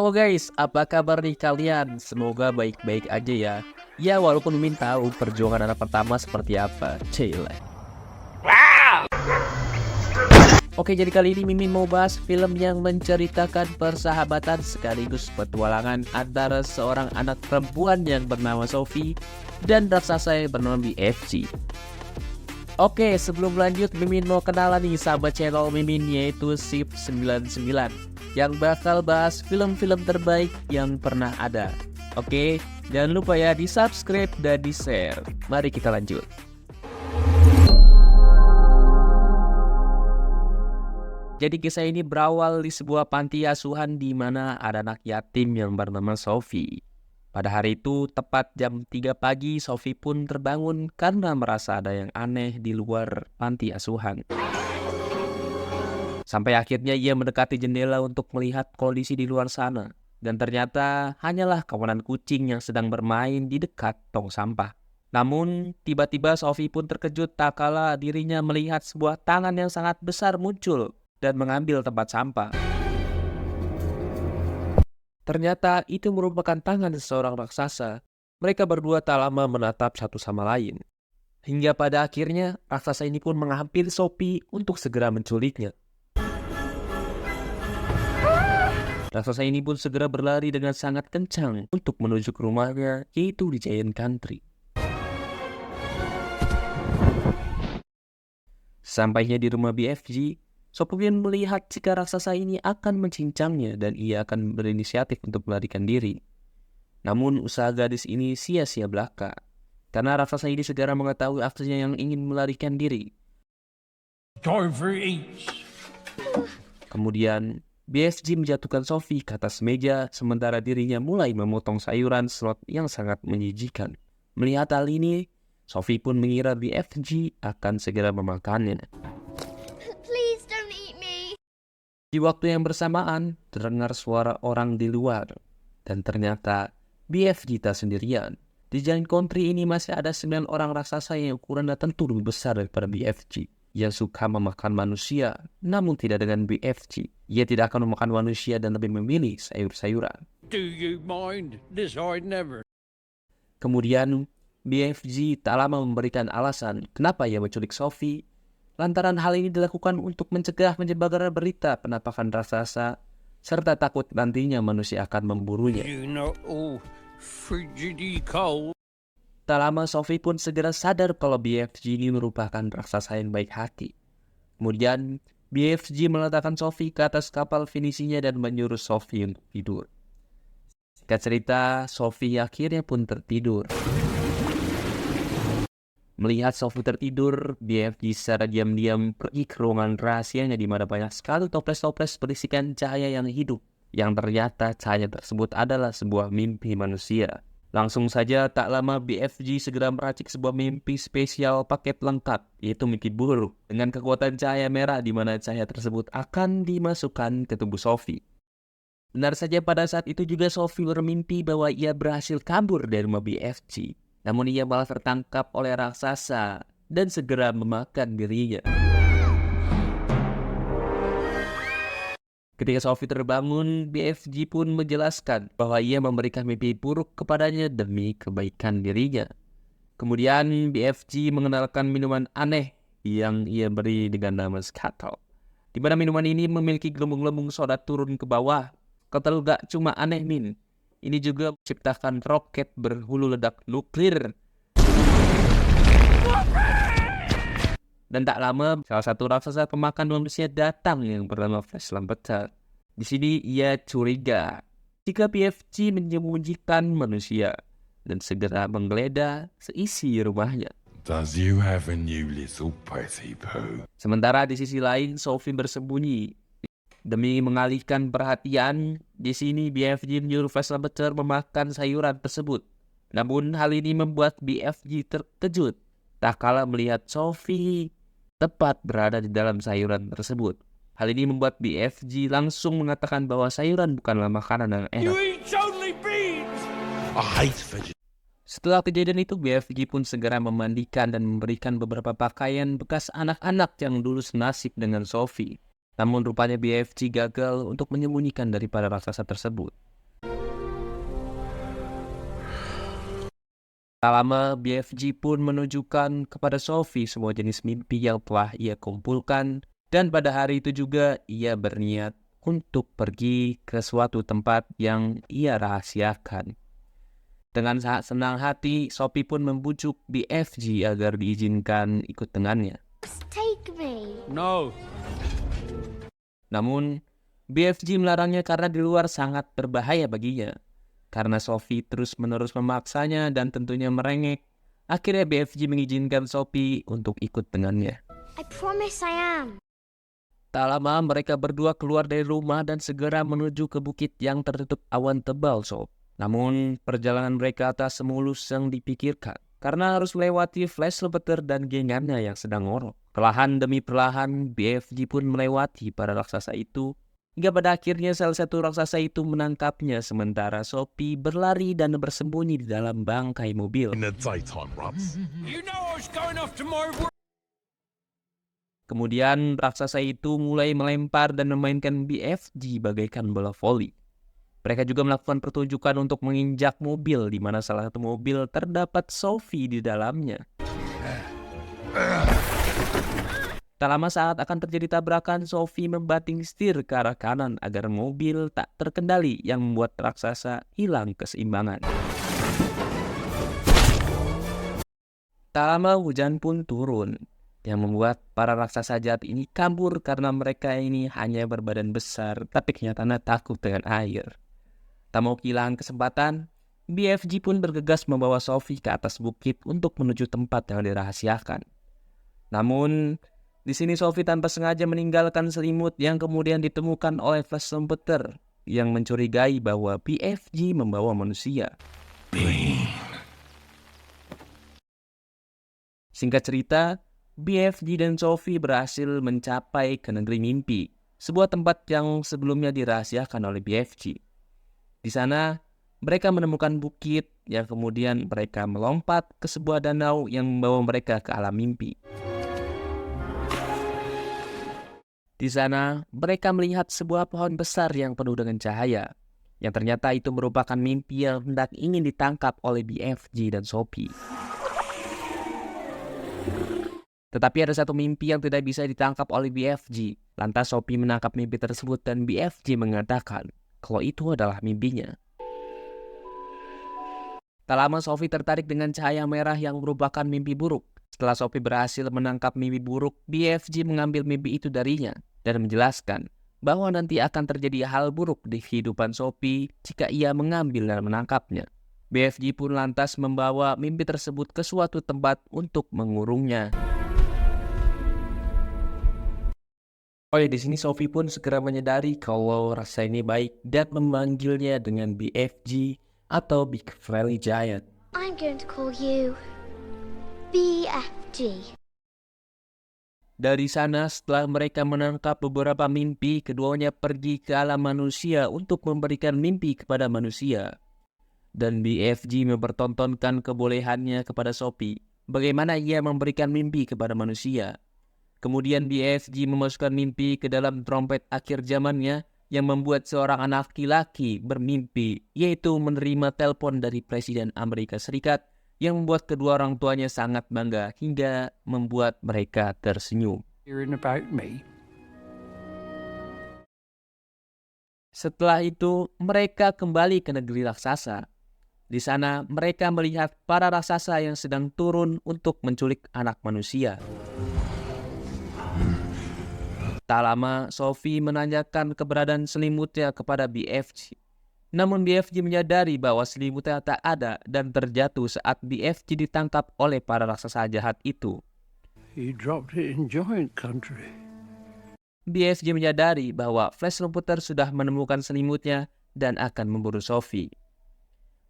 Halo guys, apa kabar nih kalian? Semoga baik-baik aja ya. Ya walaupun Mimin tahu perjuangan anak pertama seperti apa. Cile. Oke, jadi kali ini Mimin mau bahas film yang menceritakan persahabatan sekaligus petualangan antara seorang anak perempuan yang bernama Sophie dan raksasa yang bernama BFG. Oke, sebelum lanjut Mimin mau kenalan nih sahabat channel Mimin, yaitu Sip99 yang bakal bahas film-film terbaik yang pernah ada. Oke, jangan lupa ya di subscribe dan di share. Mari kita lanjut. Jadi kisah ini berawal di sebuah panti asuhan di mana ada anak yatim yang bernama Sophie. Pada hari itu, tepat jam 3 pagi, Sophie pun terbangun karena merasa ada yang aneh di luar panti asuhan. Sampai akhirnya ia mendekati jendela untuk melihat kondisi di luar sana. Dan ternyata hanyalah kawanan kucing yang sedang bermain di dekat tong sampah. Namun, tiba-tiba Sophie pun terkejut tak kala dirinya melihat sebuah tangan yang sangat besar muncul dan mengambil tempat sampah. Ternyata itu merupakan tangan seseorang raksasa. Mereka berdua tak lama menatap satu sama lain. Hingga pada akhirnya, raksasa ini pun menghampiri Sophie untuk segera menculiknya. Raksasa ini pun segera berlari dengan sangat kencang untuk menuju ke rumahnya, yaitu di Giant Country. Sampainya di rumah BFG, Sophie melihat jika raksasa ini akan mencincangnya dan ia akan berinisiatif untuk melarikan diri. Namun usaha gadis ini sia-sia belaka, karena raksasa ini segera mengetahui aksinya yang ingin melarikan diri. Kemudian BFG menjatuhkan Sophie ke atas meja, sementara dirinya mulai memotong sayuran slot yang sangat menjijikan. Melihat hal ini, Sophie pun mengira BFG akan segera memakannya. Di waktu yang bersamaan, terdengar suara orang di luar. Dan ternyata BFG tak sendirian. Di Giant Country ini masih ada 9 orang raksasa yang ukurannya tentu lebih besar daripada BFG. Yang suka memakan manusia, namun tidak dengan BFG. Ia tidak akan memakan manusia dan lebih memilih sayur-sayuran. Do you mind? This I'd never. Kemudian, BFG tak lama memberikan alasan kenapa ia menculik Sophie. Lantaran hal ini dilakukan untuk mencegah menyebarkan berita penampakan raksasa, serta takut nantinya manusia akan memburunya. You not all frigidly cold. Tak lama Sophie pun segera sadar kalau BFG ini merupakan raksasa yang baik hati. Kemudian BFG meletakkan Sophie ke atas kapal finisinya dan menyuruh Sophie untuk tidur. Singkat cerita, Sophie akhirnya pun tertidur. Melihat Sophie tertidur, BFG secara diam-diam pergi ke ruangan rahasianya di mana banyak sekali toples-toples berisikan cahaya yang hidup. Yang ternyata cahaya tersebut adalah sebuah mimpi manusia. Langsung saja tak lama BFG segera meracik sebuah mimpi spesial paket lengkap, yaitu mimpi buruk dengan kekuatan cahaya merah di mana cahaya tersebut akan dimasukkan ke tubuh Sophie. Benar saja pada saat itu juga Sophie bermimpi bahwa ia berhasil kabur dari rumah BFG. Namun ia malah tertangkap oleh raksasa dan segera memakan dirinya. Ketika Sophie terbangun, BFG pun menjelaskan bahwa ia memberikan mimpi buruk kepadanya demi kebaikan dirinya. Kemudian BFG mengenalkan minuman aneh yang ia beri dengan nama Scuttle. Di mana minuman ini memiliki gelembung-gelembung soda turun ke bawah. Kata gak cuma aneh Min, ini juga menciptakan roket berhulu ledak nuklir. Dan tak lama, salah satu raksasa pemakan manusia datang yang bernama Flash Lampeter. Di sini ia curiga jika BFG menyembunyikan manusia dan segera menggeledah seisi rumahnya. Does you have a new little petty poo? Sementara di sisi lain, Sophie bersembunyi. Demi mengalihkan perhatian, di sini BFG menyuruh Flash Lampeter memakan sayuran tersebut. Namun hal ini membuat BFG terkejut tak kala melihat Sophie tepat berada di dalam sayuran tersebut. Hal ini membuat BFG langsung mengatakan bahwa sayuran bukanlah makanan yang enak. You eat only beans. I hate vegetables. Setelah kejadian itu, BFG pun segera memandikan dan memberikan beberapa pakaian bekas anak-anak yang dulu senasib dengan Sophie. Namun rupanya BFG gagal untuk menyembunyikan daripada raksasa tersebut. Tak lama, BFG pun menunjukkan kepada Sophie semua jenis mimpi yang telah ia kumpulkan, dan pada hari itu juga ia berniat untuk pergi ke suatu tempat yang ia rahasiakan. Dengan sangat senang hati, Sophie pun membujuk BFG agar diizinkan ikut dengannya. Take me. No. Namun, BFG melarangnya karena di luar sangat berbahaya baginya. Karena Sophie terus-menerus memaksanya dan tentunya merengek, akhirnya BFG mengizinkan Sophie untuk ikut dengannya. I promise I am. Tak lama mereka berdua keluar dari rumah dan segera menuju ke bukit yang tertutup awan tebal, Sob. Namun, perjalanan mereka tak semulus yang dipikirkan, karena harus melewati Flash Trumpeter dan gengannya yang sedang ngorok. Perlahan demi perlahan, BFG pun melewati para raksasa itu, hingga pada akhirnya salah satu raksasa itu menangkapnya sementara Sophie berlari dan bersembunyi di dalam bangkai mobil. In the daytime, Rubs. You know I was going off to my work. Kemudian raksasa itu mulai melempar dan memainkan BFG bagaikan bola voli. Mereka juga melakukan pertunjukan untuk menginjak mobil di mana salah satu mobil terdapat Sophie di dalamnya. Tak lama saat akan terjadi tabrakan, Sophie membanting setir ke arah kanan agar mobil tak terkendali yang membuat raksasa hilang keseimbangan. Tak lama hujan pun turun yang membuat para raksasa jahat ini kabur karena mereka ini hanya berbadan besar tapi kenyataannya takut dengan air. Tak mau kehilangan kesempatan, BFG pun bergegas membawa Sophie ke atas bukit untuk menuju tempat yang dirahasiakan. Namun, di sini Sophie tanpa sengaja meninggalkan selimut yang kemudian ditemukan oleh Flash Trumpeter yang mencurigai bahwa BFG membawa manusia. Singkat cerita, BFG dan Sophie berhasil mencapai ke negeri mimpi, sebuah tempat yang sebelumnya dirahasiakan oleh BFG. Di sana, mereka menemukan bukit yang kemudian mereka melompat ke sebuah danau yang membawa mereka ke alam mimpi. Di sana, mereka melihat sebuah pohon besar yang penuh dengan cahaya, yang ternyata itu merupakan mimpi yang hendak ingin ditangkap oleh BFG dan Sophie. Tetapi ada satu mimpi yang tidak bisa ditangkap oleh BFG. Lantas Sophie menangkap mimpi tersebut dan BFG mengatakan kalau itu adalah mimpinya. Tak lama Sophie tertarik dengan cahaya merah yang merupakan mimpi buruk. Setelah Sophie berhasil menangkap mimpi buruk, BFG mengambil mimpi itu darinya dan menjelaskan bahwa nanti akan terjadi hal buruk di kehidupan Sophie jika ia mengambil dan menangkapnya. BFG pun lantas membawa mimpi tersebut ke suatu tempat untuk mengurungnya. Oh ya, di sini Sophie pun segera menyadari kalau rasa ini baik dan memanggilnya dengan BFG atau Big Friendly Giant. I'm going to call you BFG. Dari sana, setelah mereka menangkap beberapa mimpi, keduanya pergi ke alam manusia untuk memberikan mimpi kepada manusia. Dan BFG mempertontonkan kebolehannya kepada Sophie, bagaimana ia memberikan mimpi kepada manusia. Kemudian BFG memasukkan mimpi ke dalam trompet akhir zamannya yang membuat seorang anak laki-laki bermimpi, yaitu menerima telepon dari Presiden Amerika Serikat yang membuat kedua orang tuanya sangat bangga hingga membuat mereka tersenyum. Hearing about me. Setelah itu, mereka kembali ke negeri raksasa. Di sana, mereka melihat para raksasa yang sedang turun untuk menculik anak manusia. Tak lama, Sophie menanyakan keberadaan selimutnya kepada BFG. Namun BFG menyadari bahwa selimutnya tak ada dan terjatuh saat BFG ditangkap oleh para raksasa jahat itu. He dropped it in giant country. BFG menyadari bahwa Flash Trumpeter sudah menemukan selimutnya dan akan memburu Sophie.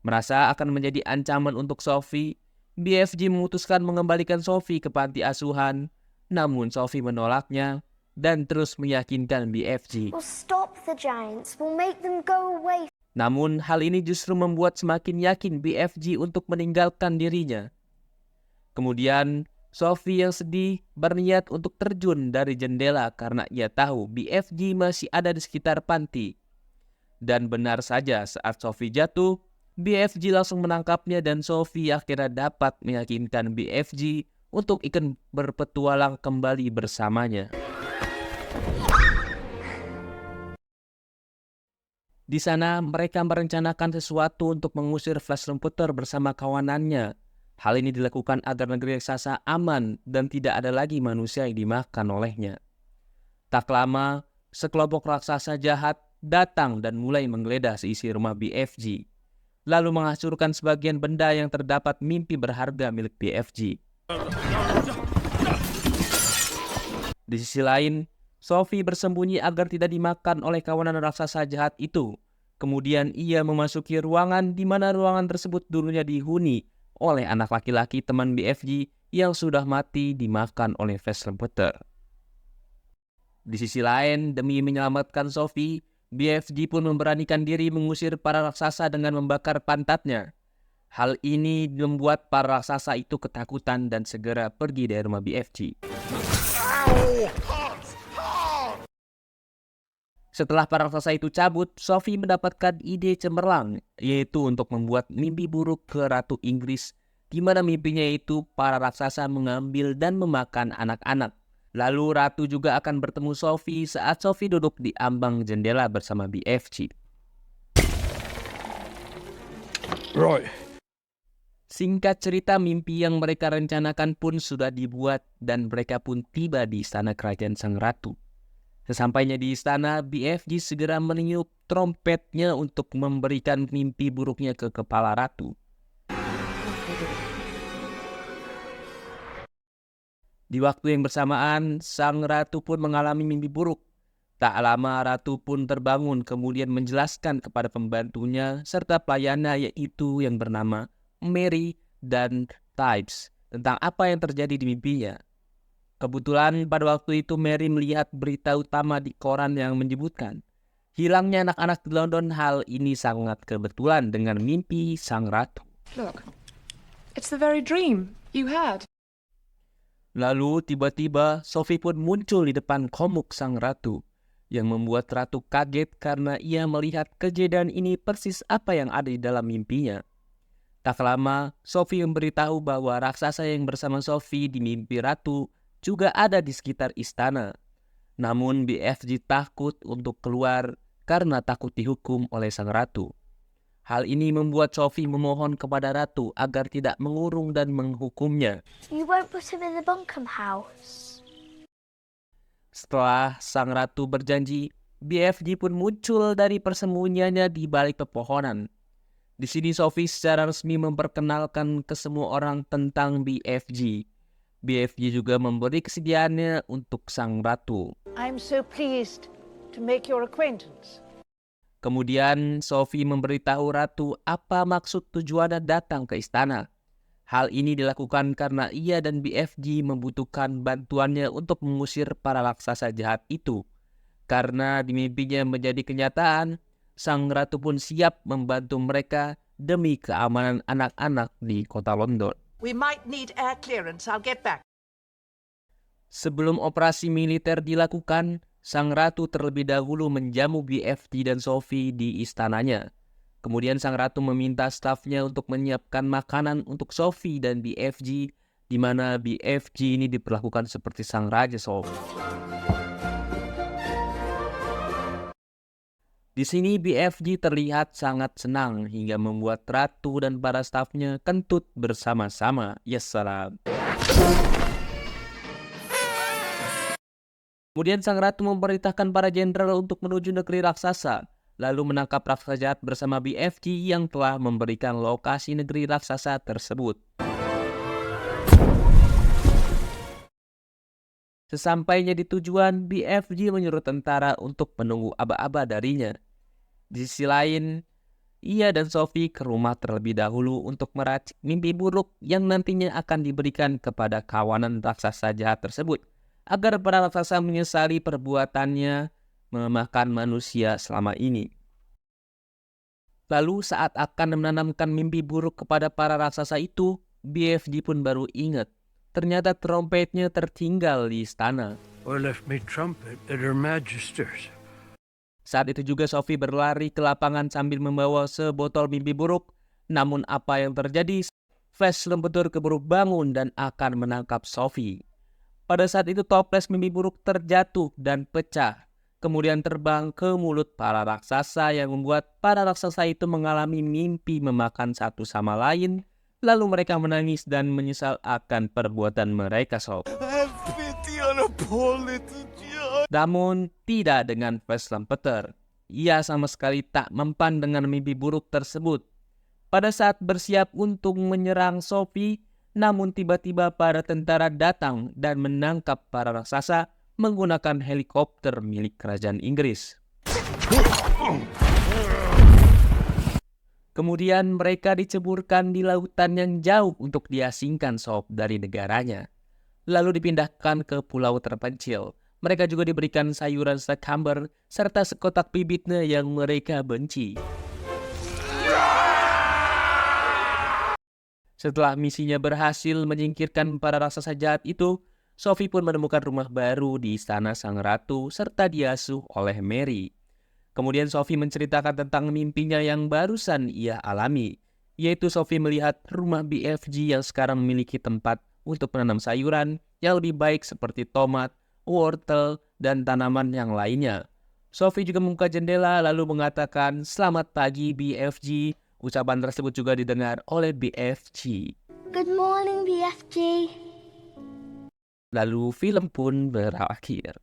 Merasa akan menjadi ancaman untuk Sophie, BFG memutuskan mengembalikan Sophie ke panti asuhan. Namun Sophie menolaknya dan terus meyakinkan BFG. We'll stop the giants. We'll make them go away. Namun hal ini justru membuat semakin yakin BFG untuk meninggalkan dirinya. Kemudian Sophie yang sedih berniat untuk terjun dari jendela karena ia tahu BFG masih ada di sekitar panti. Dan benar saja saat Sophie jatuh, BFG langsung menangkapnya dan Sophie akhirnya dapat meyakinkan BFG untuk ikut berpetualang kembali bersamanya. Di sana mereka merencanakan sesuatu untuk mengusir Flash Trumpeter bersama kawanannya. Hal ini dilakukan agar negeri raksasa aman dan tidak ada lagi manusia yang dimakan olehnya. Tak lama, sekelompok raksasa jahat datang dan mulai menggeledah seisi rumah BFG, lalu menghancurkan sebagian benda yang terdapat mimpi berharga milik BFG. Di sisi lain, Sophie bersembunyi agar tidak dimakan oleh kawanan raksasa jahat itu. Kemudian ia memasuki ruangan di mana ruangan tersebut dulunya dihuni oleh anak laki-laki teman BFG yang sudah mati dimakan oleh Flash Trumpeter. Di sisi lain, demi menyelamatkan Sophie, BFG pun memberanikan diri mengusir para raksasa dengan membakar pantatnya. Hal ini membuat para raksasa itu ketakutan dan segera pergi dari rumah BFG. Setelah para raksasa itu cabut, Sophie mendapatkan ide cemerlang, yaitu untuk membuat mimpi buruk ke Ratu Inggris, di mana mimpinya itu para raksasa mengambil dan memakan anak-anak. Lalu Ratu juga akan bertemu Sophie saat Sophie duduk di ambang jendela bersama BFG. Right. Singkat cerita, mimpi yang mereka rencanakan pun sudah dibuat dan mereka pun tiba di istana kerajaan Sang Ratu. Sesampainya di istana, BFG segera meniup trompetnya untuk memberikan mimpi buruknya ke kepala ratu. Di waktu yang bersamaan, sang ratu pun mengalami mimpi buruk. Tak lama ratu pun terbangun kemudian menjelaskan kepada pembantunya serta pelayannya yaitu yang bernama Mary dan Tibbs tentang apa yang terjadi di mimpinya. Kebetulan pada waktu itu Mary melihat berita utama di koran yang menyebutkan hilangnya anak-anak di London. Hal ini sangat kebetulan dengan mimpi sang ratu. Look, it's the very dream you had. Lalu tiba-tiba Sophie pun muncul di depan komuk sang ratu, yang membuat ratu kaget karena ia melihat kejadian ini persis apa yang ada di dalam mimpinya. Tak lama, Sophie memberitahu bahwa raksasa yang bersama Sophie di mimpi ratu juga ada di sekitar istana. Namun BFG takut untuk keluar karena takut dihukum oleh sang ratu. Hal ini membuat Sophie memohon kepada ratu agar tidak mengurung dan menghukumnya. You won't put him in the Bunkum house. Setelah sang ratu berjanji, BFG pun muncul dari persembunyiannya di balik pepohonan. Di sini Sophie secara resmi memperkenalkan ke semua orang tentang BFG. BFG juga memberi kesediaannya untuk sang ratu. I'm so pleased to make your acquaintance. Kemudian Sophie memberitahu ratu apa maksud tujuannya datang ke istana. Hal ini dilakukan karena ia dan BFG membutuhkan bantuannya untuk mengusir para raksasa jahat itu. Karena di mimpinya menjadi kenyataan, sang ratu pun siap membantu mereka demi keamanan anak-anak di kota London. We might need air clearance. I'll get back. Sebelum operasi militer dilakukan, sang ratu terlebih dahulu menjamu BFG dan Sophie di istananya. Kemudian sang ratu meminta stafnya untuk menyiapkan makanan untuk Sophie dan BFG, di mana BFG ini diperlakukan seperti sang raja Sophie. Di sini BFG terlihat sangat senang hingga membuat ratu dan para stafnya kentut bersama-sama. Yassalam. Kemudian sang ratu memerintahkan para jenderal untuk menuju negeri raksasa, lalu menangkap raksasa jahat bersama BFG yang telah memberikan lokasi negeri raksasa tersebut. Sesampainya di tujuan, BFG menyuruh tentara untuk menunggu aba-aba darinya. Di sisi lain, ia dan Sophie ke rumah terlebih dahulu untuk meracik mimpi buruk yang nantinya akan diberikan kepada kawanan raksasa jahat tersebut, agar para raksasa menyesali perbuatannya memakan manusia selama ini. Lalu saat akan menanamkan mimpi buruk kepada para raksasa itu, BFG pun baru ingat, ternyata trompetnya tertinggal di istana. I left me trumpet at Her Majesty's. Saat itu juga Sophie berlari ke lapangan sambil membawa sebotol mimpi buruk Namun apa yang terjadi? Flash Lempetur keburu bangun dan akan menangkap Sophie. Pada saat itu toples mimpi buruk terjatuh dan pecah. Kemudian terbang ke mulut para raksasa yang membuat para raksasa itu mengalami mimpi memakan satu sama lain. Lalu mereka menangis dan menyesal akan perbuatan mereka, Sob. Namun tidak dengan Flash Lempetur. Ia sama sekali tak mempan dengan mimpi buruk tersebut. Pada saat bersiap untuk menyerang Sophie, namun tiba-tiba para tentara datang dan menangkap para raksasa menggunakan helikopter milik kerajaan Inggris. Kemudian mereka diceburkan di lautan yang jauh untuk diasingkan Sob dari negaranya. Lalu dipindahkan ke pulau terpencil. Mereka juga diberikan sayuran sekamber serta sekotak bibitnya yang mereka benci. Setelah misinya berhasil menyingkirkan para raksasa jahat itu, Sophie pun menemukan rumah baru di istana sang ratu serta diasuh oleh Mary. Kemudian Sophie menceritakan tentang mimpinya yang barusan ia alami, yaitu Sophie melihat rumah BFG yang sekarang memiliki tempat untuk menanam sayuran yang lebih baik seperti tomat, wortel, dan tanaman yang lainnya. Sophie juga membuka jendela lalu mengatakan, "Selamat pagi BFG." Ucapan tersebut juga didengar oleh BFG. Good morning, BFG. Lalu film pun berakhir.